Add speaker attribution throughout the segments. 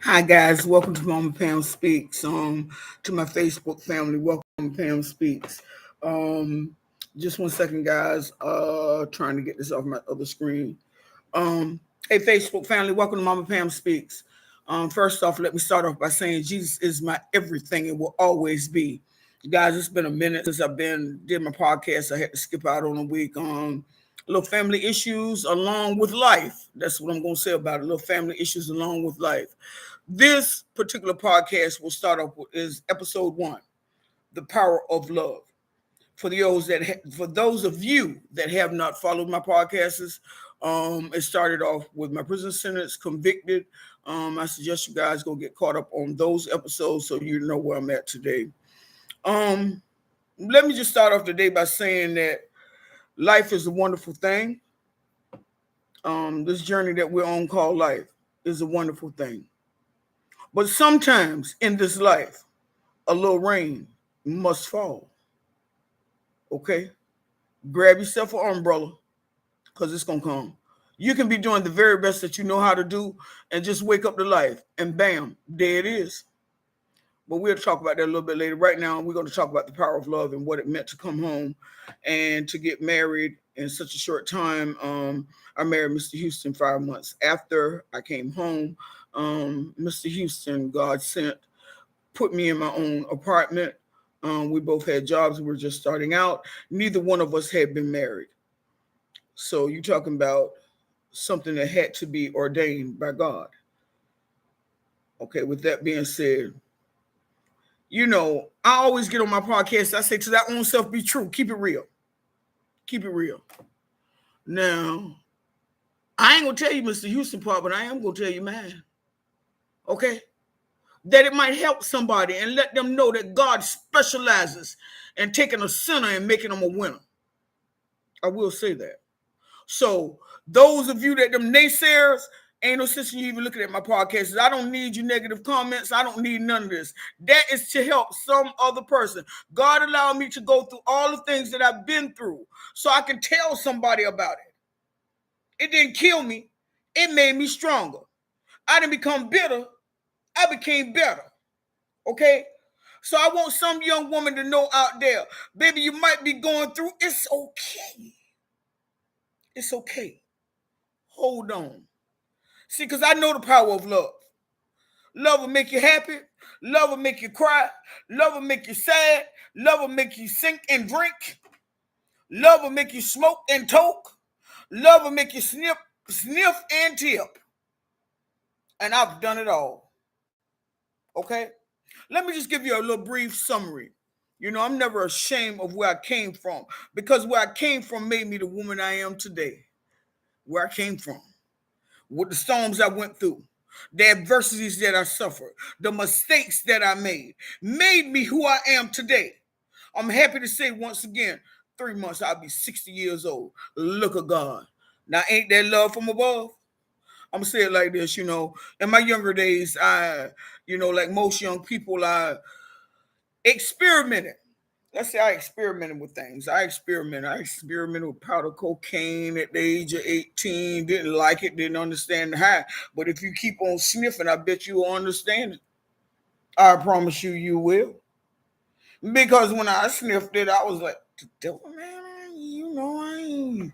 Speaker 1: Hi guys, welcome to Mama Pam Speaks. To my Facebook family, welcome to Mama Pam Speaks. Um, just 1 second, guys. Trying to get this off my other screen. Hey Facebook family, welcome to Mama Pam Speaks. First off, let me start off by saying Jesus is my everything and will always be. Guys, it's been a minute since I've been did my podcast. I had to skip out on a week. Little family issues along with life. That's what I'm gonna say about it. Little family issues along with life. This particular podcast will start off with is episode 1, the power of love. For those of you that have not followed my podcasts, it started off with my prison sentence, convicted. I suggest you guys go get caught up on those episodes so you know where I'm at today. Um, Let me just start off today by saying that life is a wonderful thing. This journey that we're on called life is a wonderful thing. But sometimes in this life, a little rain must fall. Okay? Grab yourself an umbrella because it's going to come. You can be doing the very best that you know how to do and just wake up to life and bam, there it is. But we'll talk about that a little bit later. Right now, we're going to talk about the power of love and what it meant to come home and to get married in such a short time. I married Mr. Houston 5 months after I came home. Mr. Houston, God sent, put me in my own apartment. We both had jobs. We were just starting out. Neither one of us had been married. So you're talking about something that had to be ordained by God. Okay, with that being said, I always get on my podcast. I say, to thy own self be true. Keep it real. Keep it real. Now, I ain't going to tell you Mr. Houston part, but I am going to tell you mine. Okay? That it might help somebody and let them know that God specializes in taking a sinner and making them a winner. I will say that. So those of you that them naysayers, ain't no sense in you even looking at my podcast. I don't need you negative comments. I don't need none of this. That is to help some other person. God allowed me to go through all the things that I've been through so I can tell somebody about it. It didn't kill me. It made me stronger. I didn't become bitter. I became better. Okay? So I want some young woman to know out there, baby, you might be going through. It's okay. It's okay. Hold on. See, because I know the power of love. Love will make you happy. Love will make you cry. Love will make you sad. Love will make you sink and drink. Love will make you smoke and toke. Love will make you sniff and tip. And I've done it all. Okay? Let me just give you a little brief summary. I'm never ashamed of where I came from because where I came from made me the woman I am today. Where I came from, with the storms I went through, the adversities that I suffered, the mistakes that I made me who I am today. I'm happy to say once again, 3 months I'll be 60 years old. Look at God. Now, ain't that love from above? I'm gonna say it like this, In my younger days, like most young people, I experimented. Let's say I experimented with things. I experimented with powder cocaine at the age of 18. Didn't like it, didn't understand the high. But if you keep on sniffing, I bet you will understand it. I promise you, you will. Because when I sniffed it, I was like, the devil, man,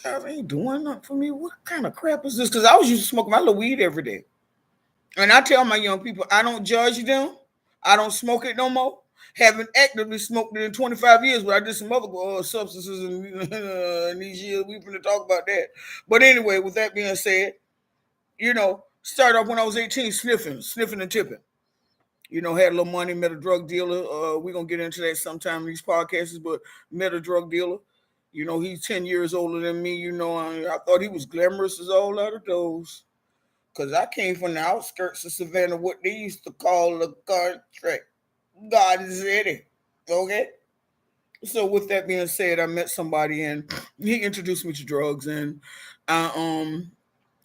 Speaker 1: I ain't doing nothing for me. What kind of crap is this? Because I was used to smoking my little weed every day. And I tell my young people, I don't judge them. I don't smoke it no more. Haven't actively smoked it in 25 years, but I did some other substances in these years. We're going to talk about that. But anyway, with that being said, started off when I was 18, sniffing and tipping. Had a little money, met a drug dealer. We're going to get into that sometime in these podcasts, but met a drug dealer. He's 10 years older than me. I thought he was glamorous as all out of those. Because I came from the outskirts of Savannah, what they used to call the country. Garden City. Okay? So with that being said, I met somebody and he introduced me to drugs, and I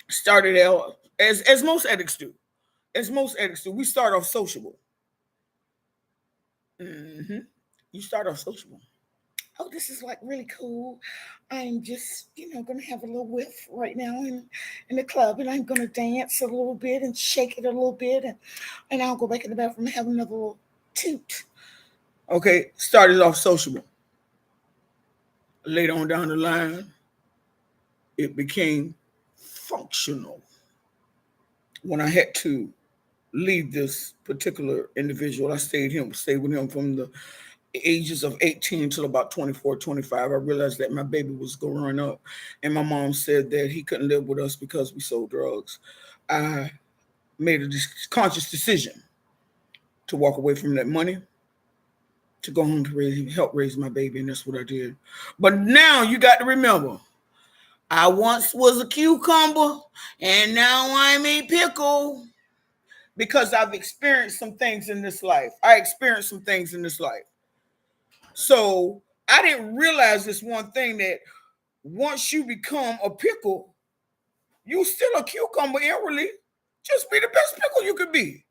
Speaker 1: started out as most addicts do. As most addicts do, we start off sociable. Mm-hmm. You start off sociable. oh, this is like really cool. I'm just, gonna have a little whiff right now in the club, and I'm gonna dance a little bit and shake it a little bit, and I'll go back in the bathroom and have another little toot. Okay, started off sociable. Later on down the line, it became functional. When I had to leave this particular individual, I stayed with him from the ages of 18 till about 24, 25. I realized that my baby was growing up, and my mom said that he couldn't live with us because we sold drugs. I made a conscious decision to walk away from that money, to go home to help raise my baby, and that's what I did. But now you got to remember, I once was a cucumber, and now I'm a pickle, because I've experienced some things in this life. I experienced some things in this life. So I didn't realize this one thing, that once you become a pickle, you still a cucumber inwardly. Just be the best pickle you could be.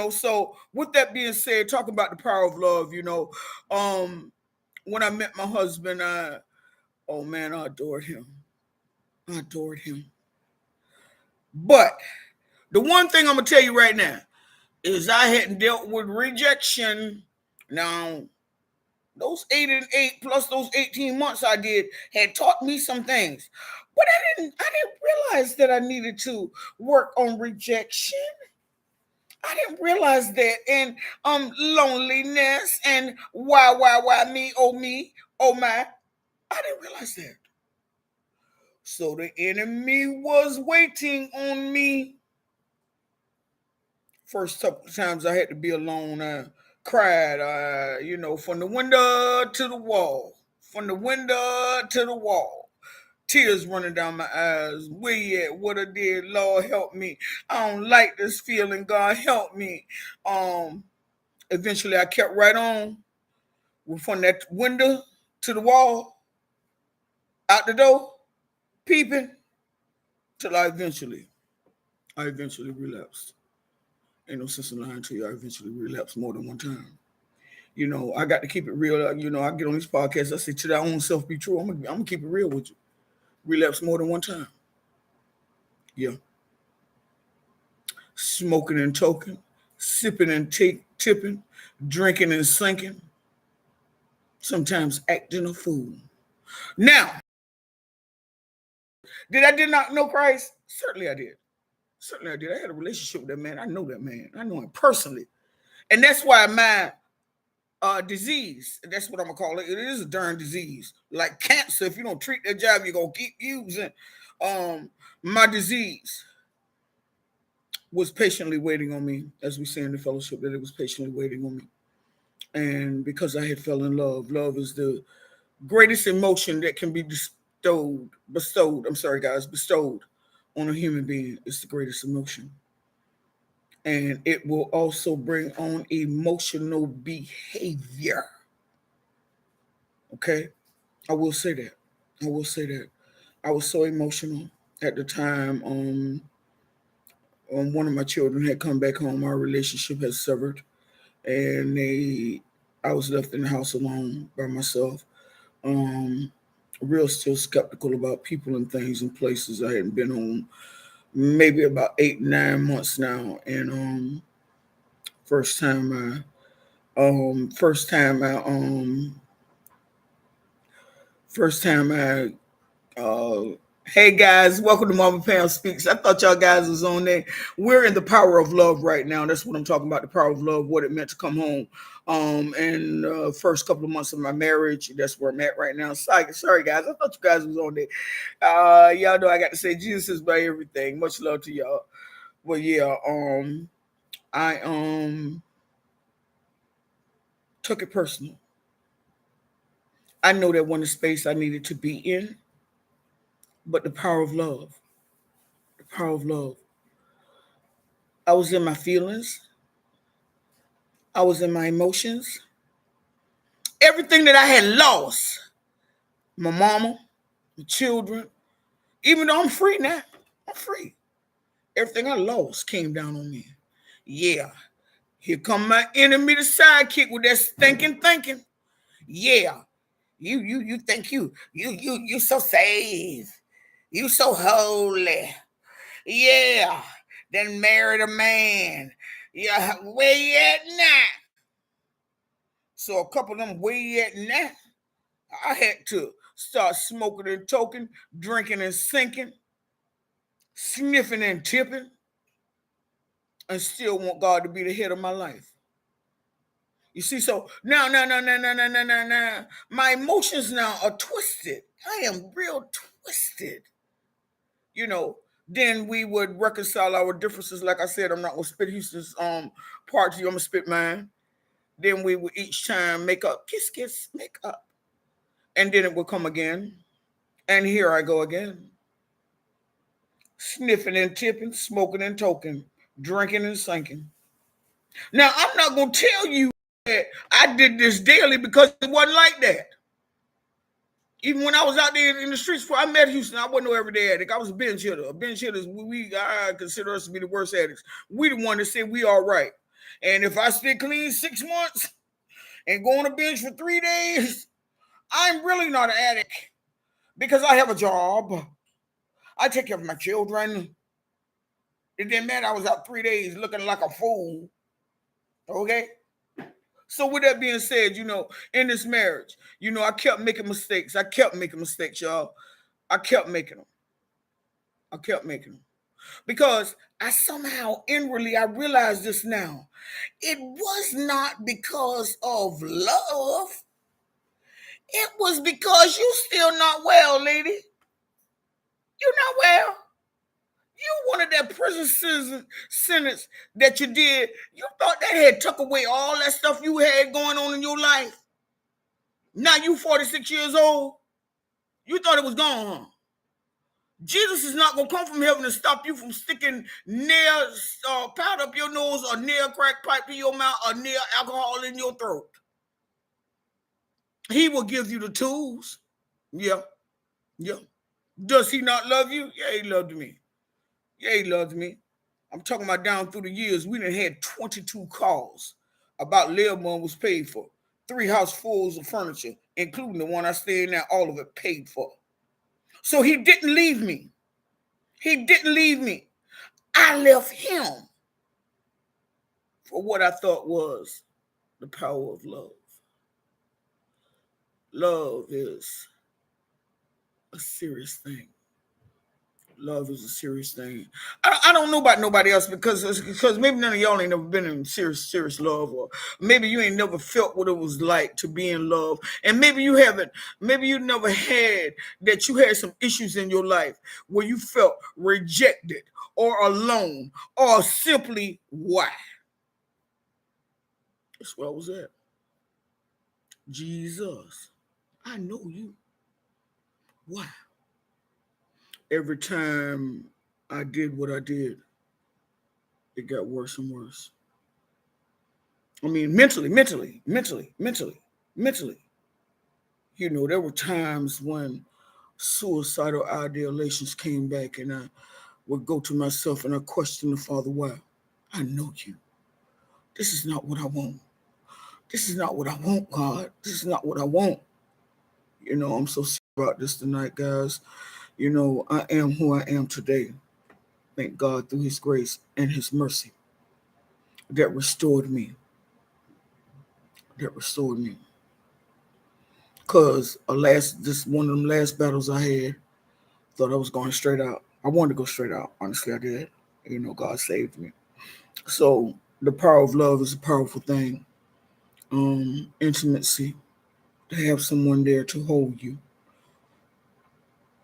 Speaker 1: So with that being said, talking about the power of love, when I met my husband, oh man, I adored him. I adored him. But the one thing I'm gonna tell you right now is I hadn't dealt with rejection. Now, those 8 and 8 plus those 18 months I did had taught me some things. But I didn't realize that I needed to work on rejection. I didn't realize that. And loneliness and why me, oh my. I didn't realize that. So the enemy was waiting on me. First couple of times I had to be alone, I cried, from the window to the wall. From the window to the wall. Tears running down my eyes. Where you at? What I did? Lord help me. I don't like this feeling. God help me. Eventually I kept right on from that window to the wall, out the door, peeping, till I eventually relapsed. Ain't no sense in lying to you. I eventually relapsed more than one time. I got to keep it real. I get on these podcasts. I say, to thy own self be true. I'm gonna keep it real with you. Relapse more than one time. Yeah. Smoking and toking, sipping and tipping, drinking and sinking. Sometimes acting a fool. Now, did not know Christ? Certainly I did. Certainly I did. I had a relationship with that man. I know that man. I know him personally. And that's why my disease, that's what I'm gonna call it. It is a darn disease, like cancer. If you don't treat that job, you're gonna keep using. My disease was patiently waiting on me, as we say in the fellowship, that it was patiently waiting on me. And because I had fell in love, love is the greatest emotion that can be bestowed on a human being. It's the greatest emotion. And it will also bring on emotional behavior. Okay? I will say that. I will say that. I was so emotional at the time. One of my children had come back home. Our relationship had severed, and I was left in the house alone by myself. Um, Real still skeptical about people and things and places. I hadn't been home maybe about 8, 9 months now, and first time I first time I first time I hey guys, welcome to Mama Pam Speaks. I thought y'all guys was on there. We're in the power of love right now. That's what I'm talking about, the power of love, what it meant to come home. And first couple of months of my marriage, that's where I'm at right now. Sorry guys, I thought you guys was on there. Y'all know I got to say Jesus is by everything. Much love to y'all. Well, yeah, I took it personal. I know that wasn't the space I needed to be in, but the power of love, the power of love. I was in my feelings. I was in my emotions. Everything that I had lost, my mama, my children, even though I'm free now, I'm free. Everything I lost came down on me. Yeah. Here come my enemy, the sidekick, with that stinking thinking. Yeah. You think you so saved. You so holy. Yeah. Then married a man. Yeah, where you at now? So a couple of them where you at now, I had to start smoking and toking, drinking and sinking, sniffing and tipping, and still want God to be the head of my life. You see, so now, my emotions now are twisted. I am real twisted. You know, then we would reconcile our differences. Like I said, I'm not gonna spit Houston's part to you, I'm gonna spit mine. Then we would each time make up, kiss, kiss, make up. And then it would come again. And here I go again. Sniffing and tipping, smoking and toking, drinking and sinking. Now, I'm not going to tell you that I did this daily because it wasn't like that. Even when I was out there in the streets before I met Houston, I wasn't no everyday addict. I was a bench hitter. A bench hitters, I consider us to be the worst addicts. We the one that said we all right. And if I stay clean 6 months and go on a bench for 3 days, I'm really not an addict because I have a job. I take care of my children. It didn't matter. I was out 3 days looking like a fool. Okay? So with that being said, in this marriage, I kept making mistakes. I kept making mistakes, y'all. I kept making them. I kept making them. Because I somehow inwardly, I realized this now. It was not because of love. It was because you still not well, lady. You're not well. You wanted that prison sentence that you did. You thought that had took away all that stuff you had going on in your life. Now you 46 years old. You thought it was gone, huh? Jesus is not going to come from heaven and stop you from sticking nails, powder up your nose or nail crack pipe to your mouth or nail alcohol in your throat. He will give you the tools. Yeah. Yeah. Does he not love you? Yeah, he loved me. Yeah, he loved me. I'm talking about down through the years, we done had 22 calls about Lebanon was paid for. 3 housefuls of furniture, including the one I stay in now, all of it paid for. So he didn't leave me. He didn't leave me. I left him for what I thought was the power of love. Love is a serious thing. Love is a serious thing. I don't know about nobody else because maybe none of y'all ain't never been in serious love, or maybe you ain't never felt what it was like to be in love, and maybe you haven't. Maybe you never had that. You had some issues in your life where you felt rejected or alone or simply why. That's where I was at. Jesus, I know you. Why? Every time I did what I did, it got worse and worse. I mean, mentally. There were times when suicidal ideations came back, and I would go to myself and I question the Father, why? I know you. This is not what I want. This is not what I want, God. This is not what I want. I'm so serious about this tonight, guys. I am who I am today. Thank God through his grace and his mercy that restored me. Because this one of them last battles I had, thought I was going straight out. I wanted to go straight out. Honestly, I did. God saved me. So the power of love is a powerful thing. Intimacy, to have someone there to hold you.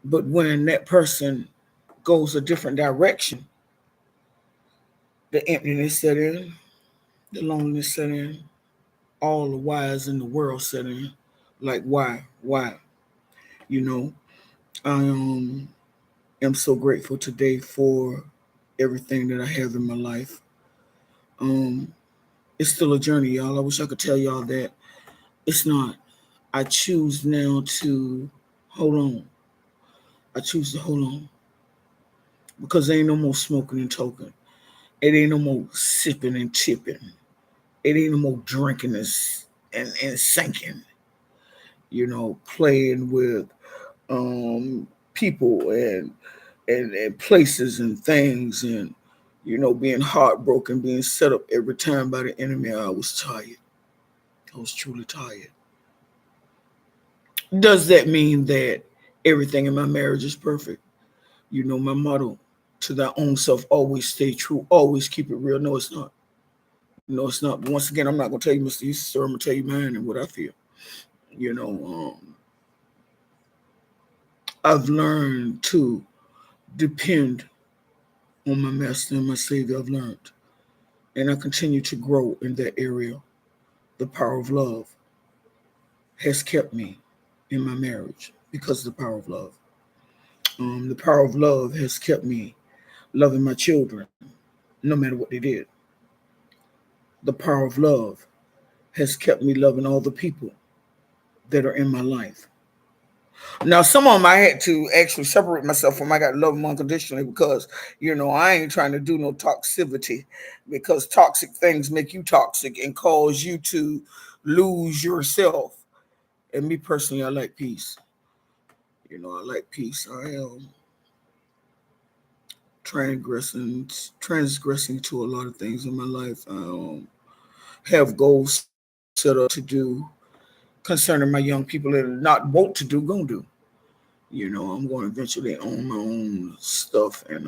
Speaker 1: But when that person goes a different direction, the emptiness set in, the loneliness set in, all the whys in the world set in. Like, why? I am so grateful today for everything that I have in my life. It's still a journey, y'all. I wish I could tell y'all that. It's not. I choose now to hold on. I choose to hold on. Because there ain't no more smoking and toking. It ain't no more sipping and tipping. It ain't no more drinking and sinking. playing with people and places and things, and being heartbroken, being set up every time by the enemy. I was tired. I was truly tired. Does that mean that everything in my marriage is perfect? My motto, to thy own self, always stay true, always keep it real. No, it's not. No, it's not. But once again, I'm not gonna tell you, Mr. East, sir. I'm gonna tell you mine and what I feel. You know, I've learned to depend on my master and my savior. I've learned, and I continue to grow in that area. The power of love has kept me in my marriage because of the power of love. The power of love has kept me loving my children, no matter what they did. The power of love has kept me loving all the people that are in my life. Now, some of them I had to actually separate myself from. I got to love them unconditionally because, I ain't trying to do no toxicity, because toxic things make you toxic and cause you to lose yourself. And me personally, I like peace. I like peace. I am transgressing to a lot of things in my life. I have goals set up to do concerning my young people that are not want to do, gonna do. I'm going to eventually own my own stuff, and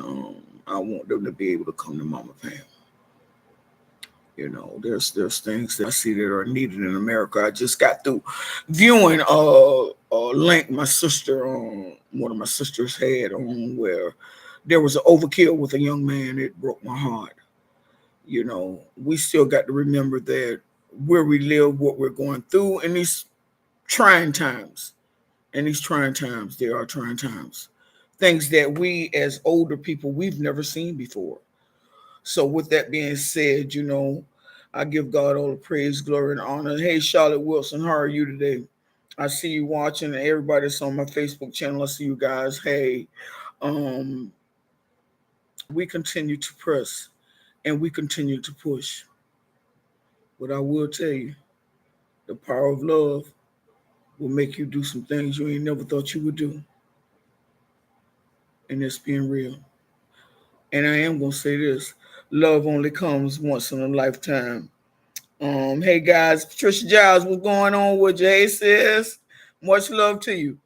Speaker 1: I want them to be able to come to Mama Pam. There's things that I see that are needed in America. I just got through viewing a link my sister, one of my sisters had on, where there was an overkill with a young man. It broke my heart. We still got to remember that where we live, what we're going through in these trying times. In these trying times, there are trying times. Things that we as older people, we've never seen before. So with that being said, I give God all the praise, glory, and honor. Hey, Charlotte Wilson, how are you today? I see you watching, and everybody that's on my Facebook channel, I see you guys. Hey, um, we continue to press and we continue to push. But I will tell you, the power of love will make you do some things you ain't never thought you would do. And that's being real. And I am gonna say this: love only comes once in a lifetime. Hey guys, Patricia Giles, what's going on with you? Hey sis, much love to you.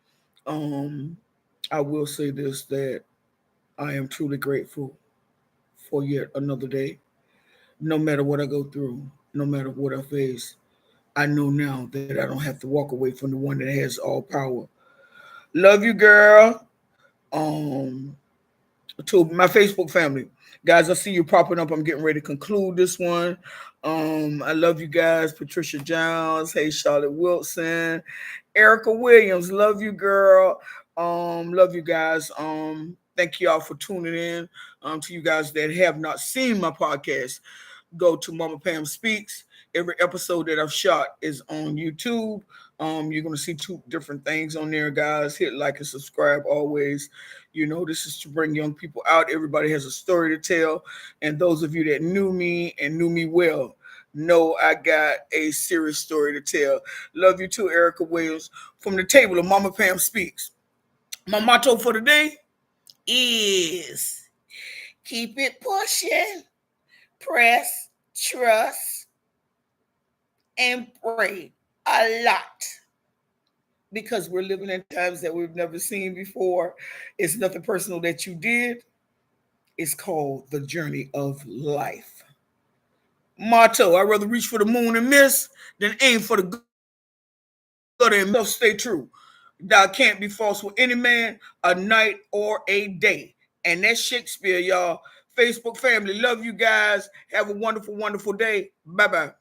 Speaker 1: Um, I will say this, that I am truly grateful for yet another day. No matter what I go through, no matter what I face, I know now that I don't have to walk away from the one that has all power. Love you, girl. Um, to my Facebook family. Guys, I see you popping up. I'm getting ready to conclude this one. I love you guys. Patricia Giles. Hey, Charlotte Wilson. Erica Williams. Love you, girl. Love you guys. Thank you all for tuning in. To you guys that have not seen my podcast, go to Mama Pam Speaks. Every episode that I've shot is on YouTube. You're gonna see two different things on there, guys. Hit like and subscribe always. This is to bring young people out. Everybody has a story to tell, and those of you that knew me and knew me well know I got a serious story to tell. Love you too, Erica Williams, from the table of Mama Pam Speaks. My motto for the day is keep it pushing, press, trust, and pray a lot, because we're living in times that we've never seen before. It's nothing personal that you did. It's called the journey of life. Motto: I'd rather reach for the moon and miss than aim for the gutter and miss. Stay true. Thou can't be false with any man, a night or a day. And that's Shakespeare, y'all. Facebook family, love you guys. Have a wonderful, wonderful day. Bye bye.